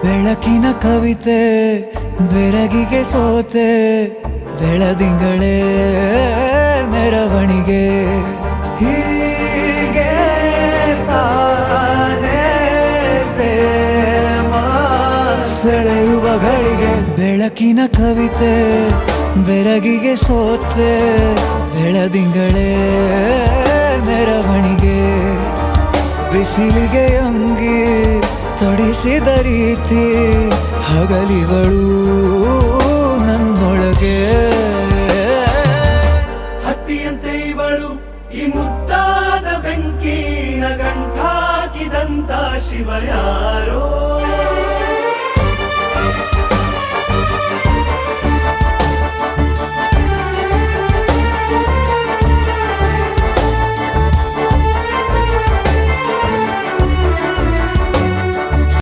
ಬೆಳಕಿನ ಕವಿತೆ ಬೆರಗಿಗೆ ಸೋತೆ ಬೆಳದಿಂಗಳೇ ಮೆರವಣಿಗೆ ಹೀಗೆ ತಾನೇ ಪ್ರೇಮ ಸೆಳೆಯುವ ಗಳಿಗೆ ಬೆಳಕಿನ ಕವಿತೆ ಬೆರಗಿಗೆ ಸೋತೆ ಬೆಳದಿಂಗಳೇ ಮೆರವಣಿಗೆ ಬಿಸಿಲಿಗೆ ಅಂಗಿ ತೊಡಿಸಿದ ರೀತಿ ಹಗಲಿಗಳು ನನ್ನೊಳಗೆ ಹತ್ತಿಯಂತೆ ಇವಳು ಈ ಮುದ್ದಾದ ಬೆಂಕಿನ ಗಂಟಾಕಿದಂತ ಶಿವ ಯಾರೋ